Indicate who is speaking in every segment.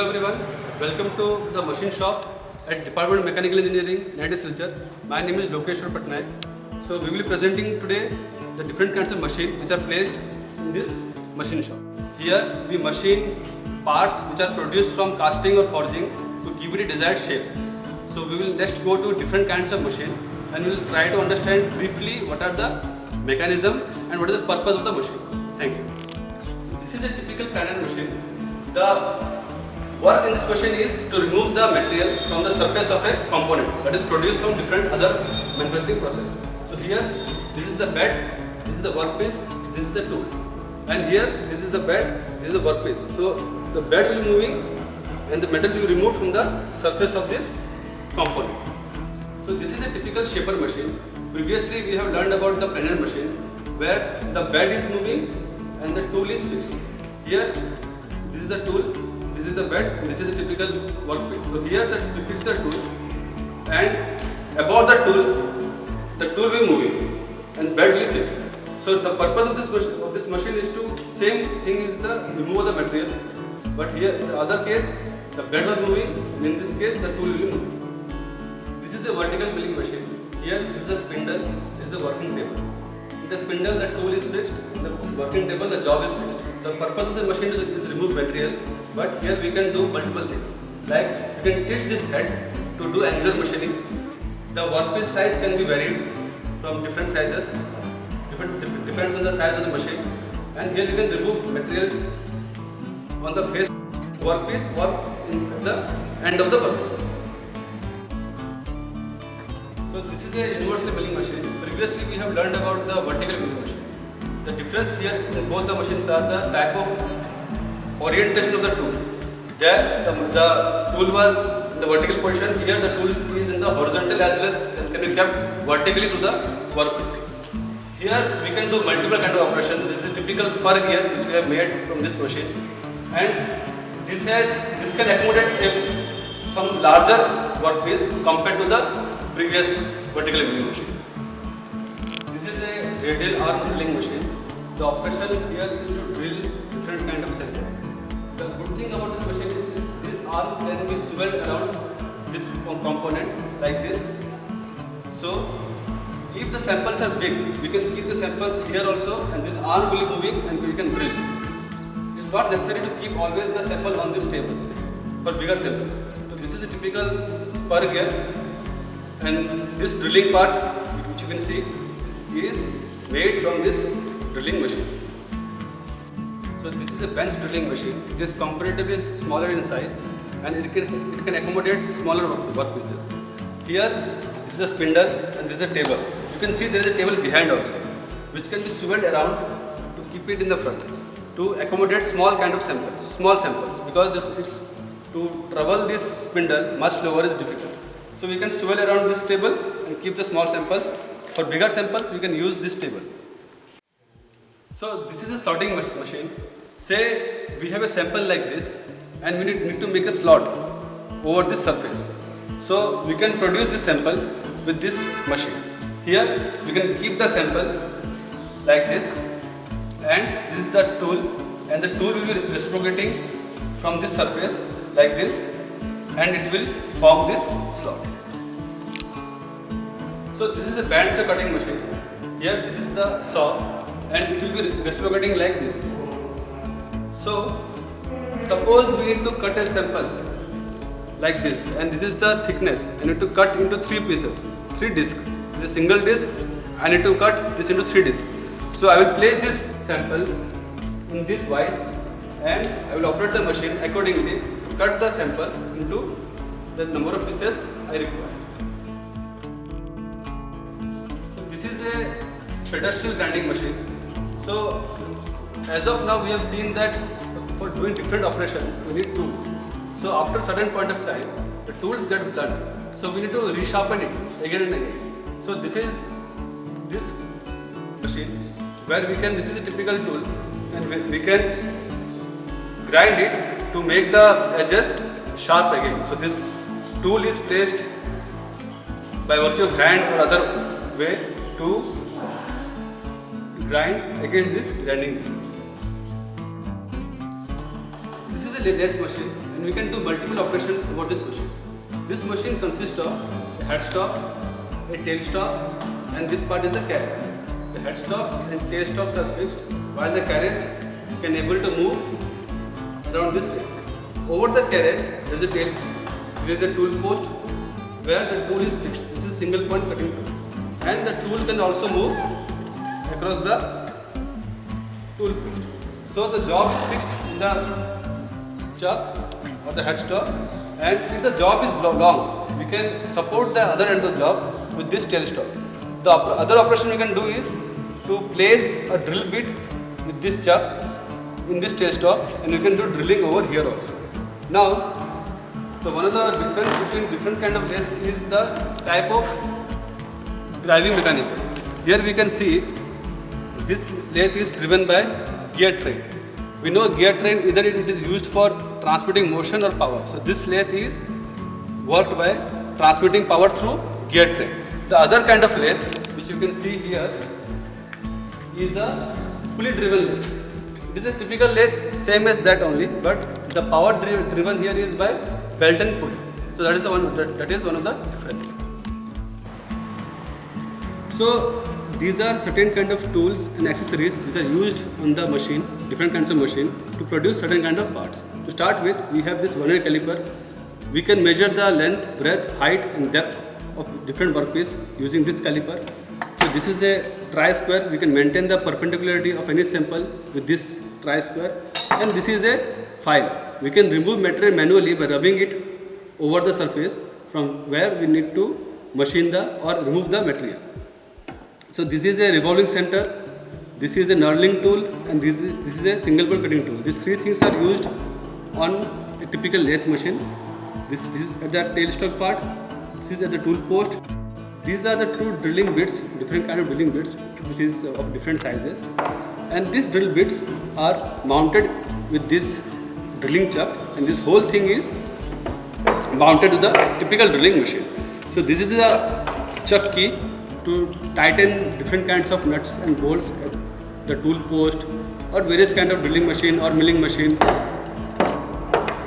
Speaker 1: Hello everyone, welcome to the machine shop at Department of Mechanical Engineering, United Silchar. My name is Lokeshwar Patnaik. So we will be presenting today the different kinds of machine which are placed in this machine shop. Here we machine parts which are produced from casting or forging to give it a desired shape. So we will next go to different kinds of machine and we will try to understand briefly what are the mechanism and what is the purpose of the machine. Thank you. So this is a typical planer machine. The work in this machine is to remove the material from the surface of a component that is produced from different other manufacturing process. So here, this is the bed, this is the workpiece, this is the tool. And here, this is the bed, this is the workpiece. So the bed will be moving and the metal will be removed from the surface of this component. So this is a typical shaper machine. Previously, we have learned about the planer machine where the bed is moving and the tool is fixed. Here, this is the tool, this is the bed, and this is a typical workpiece. So here we fix the tool, and above the tool will be moving, and bed will be fixed. So the purpose of this machine is to same thing is the remove of the material, but here in the other case the bed was moving, and in this case the tool will be moving. This is a vertical milling machine. Here this is a spindle, this is a working table. In the spindle the tool is fixed, in the working table the job is fixed. The purpose of the machine is remove material, but here we can do multiple things. Like we can tilt this head to do angular machining. The workpiece size can be varied from different sizes. Depends on the size of the machine. And here we can remove material on the face workpiece or in the end of the workpiece. So this is a universal milling machine. Previously we have learned about the vertical milling machine. The difference here in both the machines are the type of orientation of the tool. There the tool was in the vertical position, here the tool is in the horizontal as well as can be kept vertically to the workpiece. Here we can do multiple kind of operation. This is a typical spur gear which we have made from this machine, and this can accommodate some larger workpiece compared to the previous vertical milling machine. This is a radial arm drilling machine. The operation here is to drill different kind of samples. The good thing about this machine is this arm can be swelled around this component like this. So if the samples are big, we can keep the samples here also, and this arm will be moving and we can drill. It's not necessary to keep always the sample on this table for bigger samples. So this is a typical spur gear, and this drilling part which you can see is made from this drilling machine. So this is a bench drilling machine. It is comparatively smaller in size and it can accommodate smaller workpieces. Here this is a spindle and this is a table. You can see there is a table behind also which can be swiveled around to keep it in the front to accommodate small samples, because it's to travel this spindle much lower is difficult. So we can swivel around this table and keep the small samples. For bigger samples we can use this table. So this is a slotting machine. Say we have a sample like this and we need to make a slot over this surface. So we can produce this sample with this machine. Here we can keep the sample like this, and this is the tool, and the tool will be reciprocating from this surface like this, and it will form this slot. So this is a band saw cutting machine. Here this is the saw, and it will be reciprocating like this. So suppose we need to cut a sample like this, and this is the thickness. I need to cut into 3 pieces, 3 discs. This is a single disc. I need to cut this into 3 discs. So I will place this sample in this vise, and I will operate the machine accordingly to cut the sample into the number of pieces I require. So this is a pedestrian grinding machine. So as of now we have seen that for doing different operations we need tools. So after a certain point of time the tools get blunt. So we need to resharpen it again and again. So this is this machine where this is a typical tool, and we can grind it to make the edges sharp again. So this tool is placed by virtue of hand or other way to grind against this grinding tool. This is a lathe machine, and and we can do multiple operations over this machine. This machine consists of a headstock, a tailstock, and this part is the carriage. The headstock and tailstocks are fixed, while the carriage can able to move around this way. Over the carriage, there is a tool post where the tool is fixed. This is single point cutting tool, and the tool can also move across the tool post. So the job is fixed in the chuck or the headstock, and if the job is long, we can support the other end of the job with this tailstock. The other operation we can do is to place a drill bit with this chuck in this tailstock, and we can do drilling over here also. Now, so one of the difference between different kind of lathes is the type of driving mechanism. Here we can see this lathe is driven by gear train. We know gear train, either it is used for transmitting motion or power. So this lathe is worked by transmitting power through gear train. The other kind of lathe, which you can see here, is a pulley driven lathe. It is a typical lathe, same as that only, but the power driven here is by belt and pulley. So that is one of the difference. So these are certain kind of tools and accessories which are used on the machine, different kinds of machine, to produce certain kind of parts. To start with, we have this vernier caliper. We can measure the length, breadth, height and depth of different workpiece using this caliper. So this is a tri-square. We can maintain the perpendicularity of any sample with this tri-square. And this is a file. We can remove material manually by rubbing it over the surface from where we need to machine or remove the material. So this is a revolving center, this is a knurling tool, and this is a single point cutting tool. These three things are used on a typical lathe machine. This is at the tailstock part, this is at the tool post. These are the two drilling bits, different kind of drilling bits, which is of different sizes. And these drill bits are mounted with this drilling chuck, and this whole thing is mounted to the typical drilling machine. So this is a chuck key to tighten different kinds of nuts and bolts at the tool post or various kind of drilling machine or milling machine.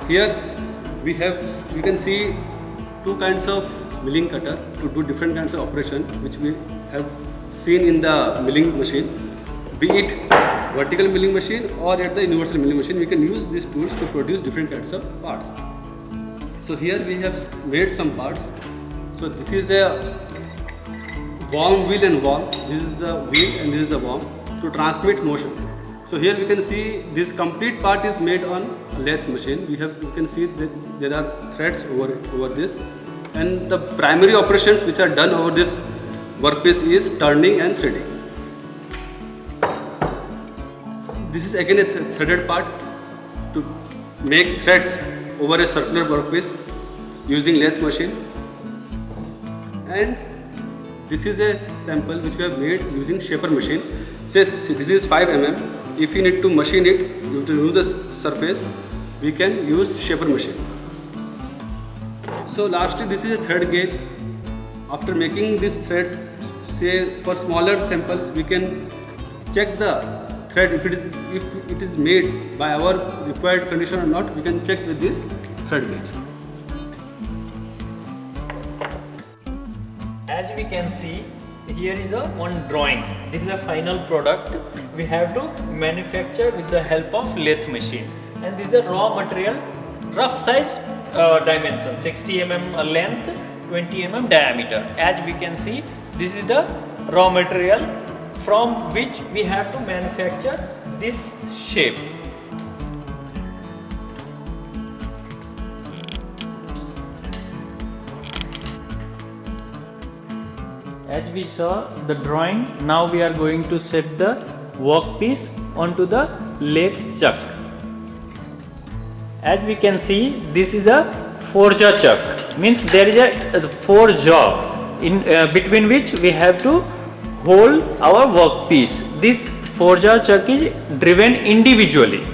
Speaker 1: Here we can see two kinds of milling cutter to do different kinds of operation, which we have seen in the milling machine, be it vertical milling machine or at the universal milling machine. We can use these tools to produce different kinds of parts. So here we have made some parts. So this is a worm wheel and worm. This is the wheel and this is the worm to transmit motion. So here we can see this complete part is made on a lathe machine. You can see that there are threads over this, and the primary operations which are done over this workpiece is turning and threading. This is again a threaded part to make threads over a circular workpiece using lathe machine. And this is a sample which we have made using shaper machine. Says this is 5 mm. If you need to machine it, you have to remove the surface, we can use shaper machine. So lastly, this is a thread gauge. After making these threads, say for smaller samples, we can check the thread if it is made by our required condition or not. We can check with this thread gauge.
Speaker 2: As we can see, here is one drawing. This is a final product we have to manufacture with the help of lathe machine. And this is a raw material, rough size dimension, 60 mm length, 20 mm diameter. As we can see, this is the raw material from which we have to manufacture this shape. As we saw the drawing, now we are going to set the workpiece onto the lathe chuck. As we can see, this is a four-jaw chuck. Means there is a four jaw in between which we have to hold our workpiece. This four-jaw chuck is driven individually.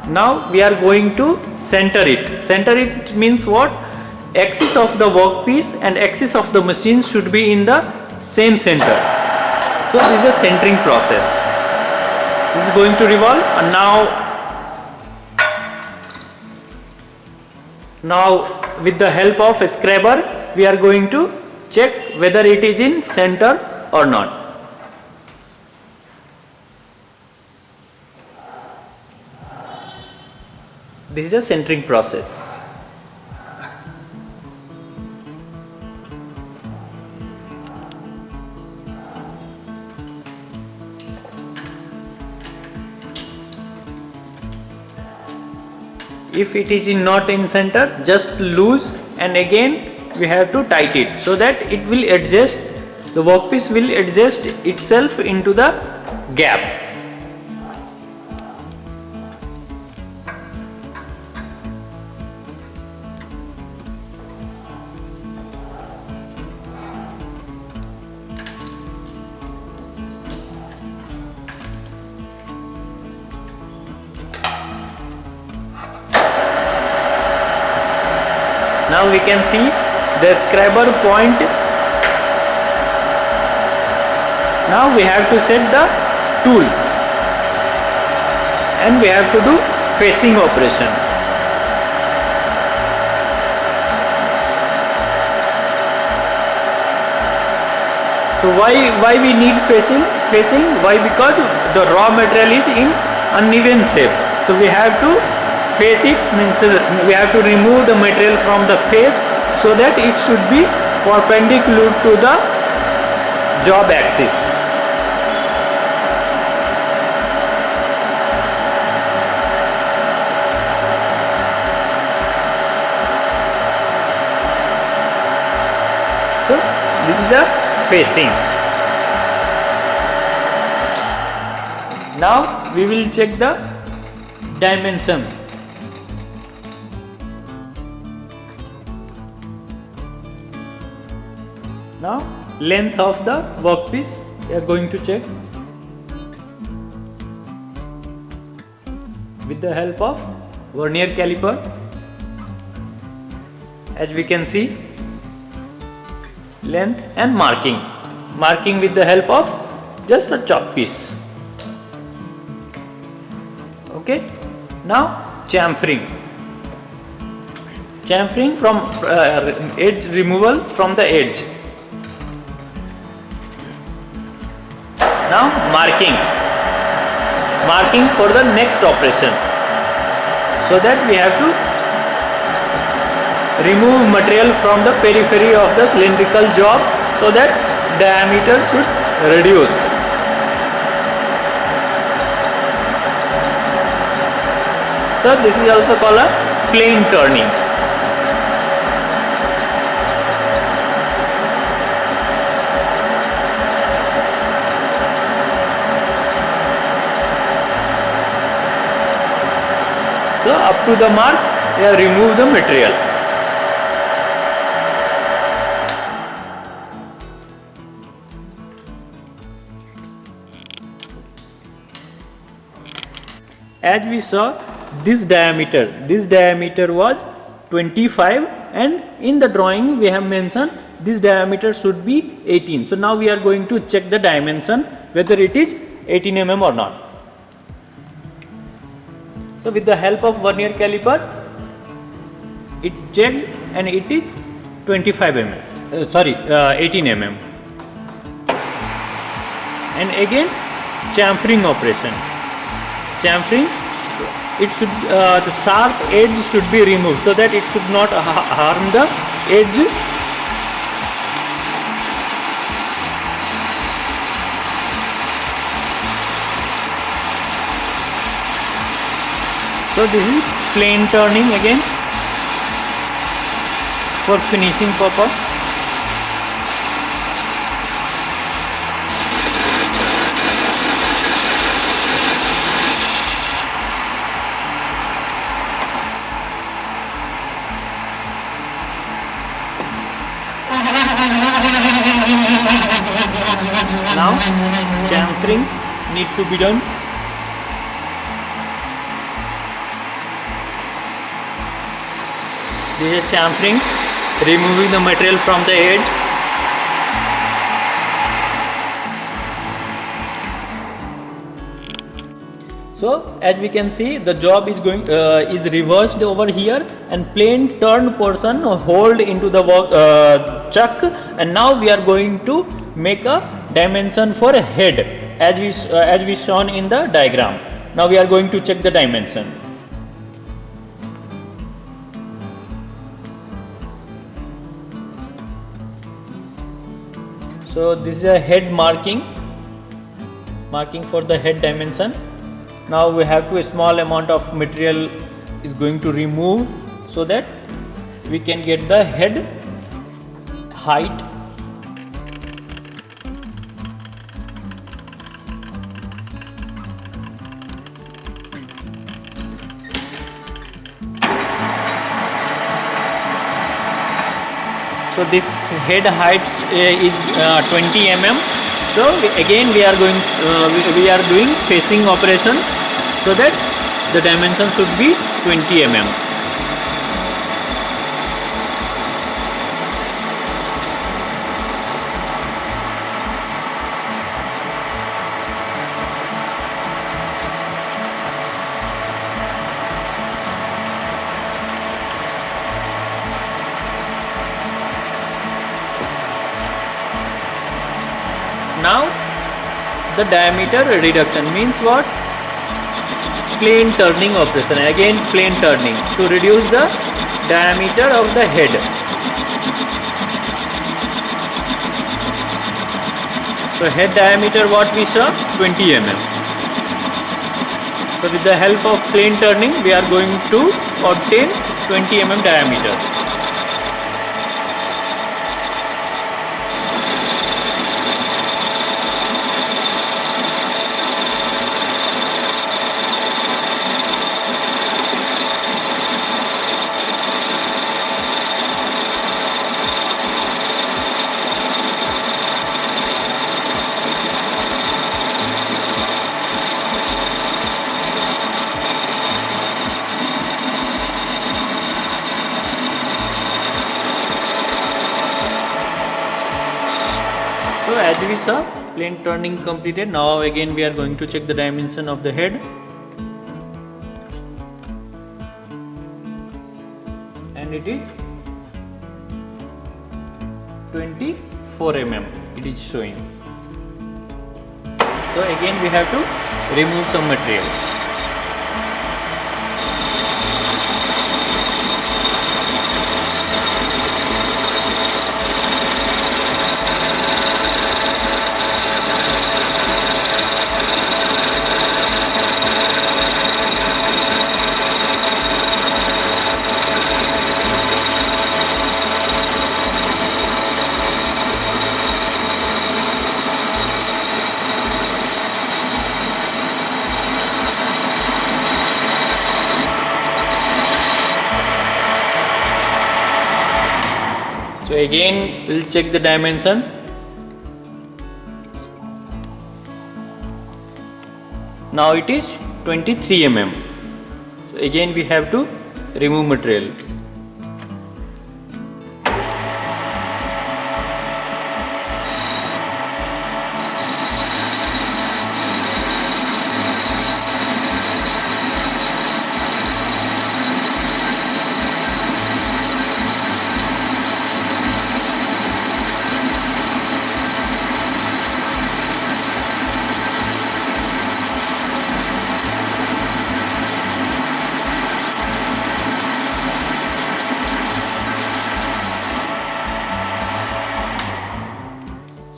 Speaker 2: Now we are going to center it. Center it means what? Axis of the workpiece and axis of the machine should be in the same center. So this is a centering process. This is going to revolve, and now Now with the help of a scraper we are going to check whether it is in center or not. This is a centering process. If it is not in center, just loose and again we have to tight it so that it will adjust, the workpiece will adjust itself into the gap. Now we can see the scraper point. Now we have to set the tool and we have to do facing operation. So why we need facing? Why? Because the raw material is in uneven shape. So we have to face it, means we have to remove the material from the face so that it should be perpendicular to the job axis. So this is the facing. Now we will check the dimension. Now length of the workpiece we are going to check with the help of vernier caliper. As we can see, length and marking with the help of just a chalk piece. Okay, now chamfering from edge removal from the edge. Now marking for the next operation, so that we have to remove material from the periphery of the cylindrical job so that diameter should reduce. So this is also called a plane turning. So up to the mark, we have removed the material. As we saw, this diameter was 25, and in the drawing we have mentioned this diameter should be 18. So now we are going to check the dimension whether it is 18 mm or not. So with the help of vernier caliper, it checked and it is 25 mm, 18 mm. And again chamfering operation. Chamfering, it should the sharp edge should be removed so that it should not harm the edge. So this is plane turning again for finishing purpose. Now chamfering need to be done. This is chamfering, removing the material from the edge. So as we can see, the job is going is reversed over here, and plain turned portion hold into the chuck, and now we are going to make a dimension for a head as we shown in the diagram. Now we are going to check the dimension. So this is a head marking for the head dimension. Now we have to a small amount of material is going to remove so that we can get the head height. So this head height is 20 mm. So again we are doing facing operation, so that the dimension should be 20 mm. Now the diameter reduction means what? Plane turning operation. Again plane turning to reduce the diameter of the head. So head diameter what we saw? 20 mm. So with the help of plane turning we are going to obtain 20 mm diameter. So as we saw, plane turning completed. Now again we are going to check the dimension of the head, and it is 24 mm it is showing. So again we have to remove some material. So again we'll check the dimension. Now it is 23 mm. So again we have to remove material.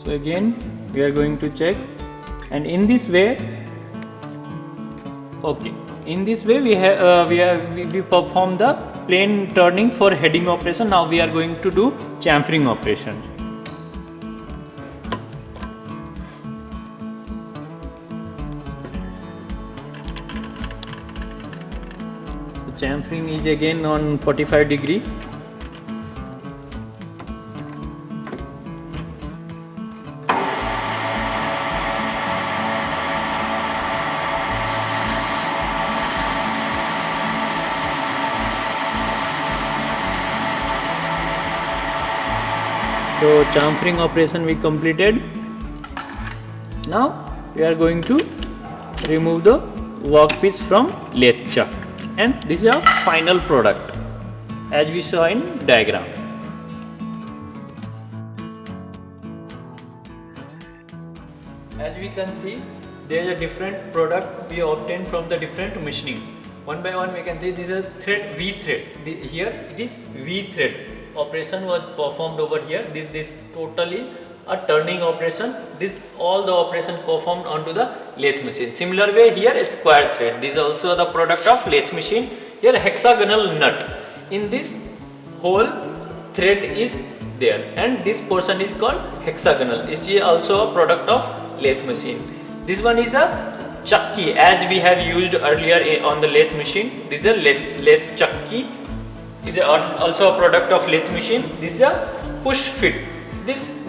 Speaker 2: So again we are going to check, and in this way, okay, in this way we perform the plane turning for heading operation. Now we are going to do chamfering operation. The chamfering is again on 45°. So chamfering operation we completed. Now we are going to remove the workpiece from lathe chuck, and this is our final product as we saw in diagram. As we can see, there is a different product we obtained from the different machining. One by one we can see this is a thread, V thread. Here it is V thread. Operation was performed over here. This totally a turning operation. This all the operation performed onto the lathe machine. Similar way here is square thread. This is also the product of lathe machine. Here hexagonal nut. In this whole thread is there, and this portion is called hexagonal. It is also a product of lathe machine. This one is the chucky, as we have used earlier on the lathe machine. This is a lathe chucky. It is also a product of lathe machine. This is a push fit. This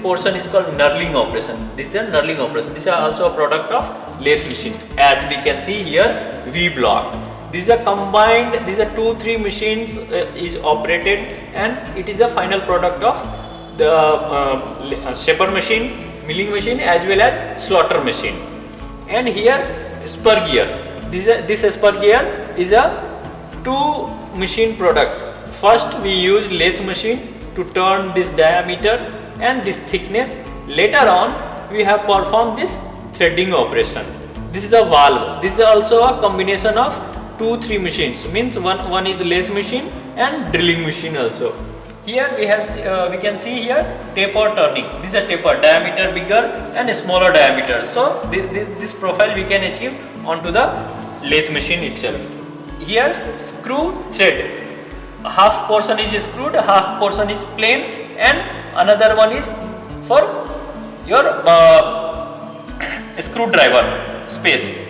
Speaker 2: portion is called knurling operation. This is a knurling operation. This is also a product of lathe machine. As we can see here, V block. This is a combined. These are 2-3 machines is operated, and it is a final product of the shaper machine, milling machine, as well as slaughter machine. And here spur gear. This spur gear is a 2 machine product. First we use lathe machine to turn this diameter and this thickness. Later on we have performed this threading operation. This is a valve. This is also a combination of 2-3 machines. Means one is lathe machine and drilling machine also. Here we have we can see here taper turning. This is a taper, diameter bigger and a smaller diameter. So this profile we can achieve onto the lathe machine itself. Here screw thread. Half portion is screwed, half portion is plain, and another one is for your screwdriver space.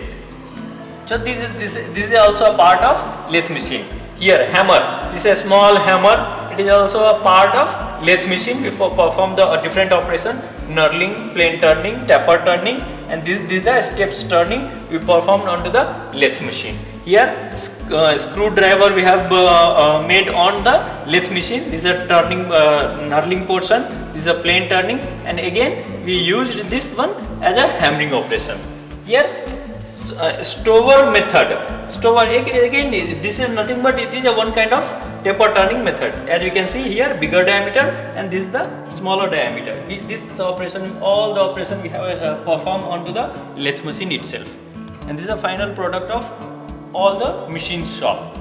Speaker 2: So this is also a part of lathe machine. Here hammer. This is a small hammer. It is also a part of lathe machine. We perform the different operation: knurling, plane turning, taper turning, and this is the steps turning we performed onto the lathe machine. Here screwdriver we have made on the lathe machine. This is a turning knurling portion. This is a plane turning, and again we used this one as a hammering operation. Here stover method. Stover again, this is nothing but it is a one kind of taper turning method. As you can see here, bigger diameter, and this is the smaller diameter. This operation, all the operation we have performed onto the lathe machine itself, and this is a final product of all the machine shop.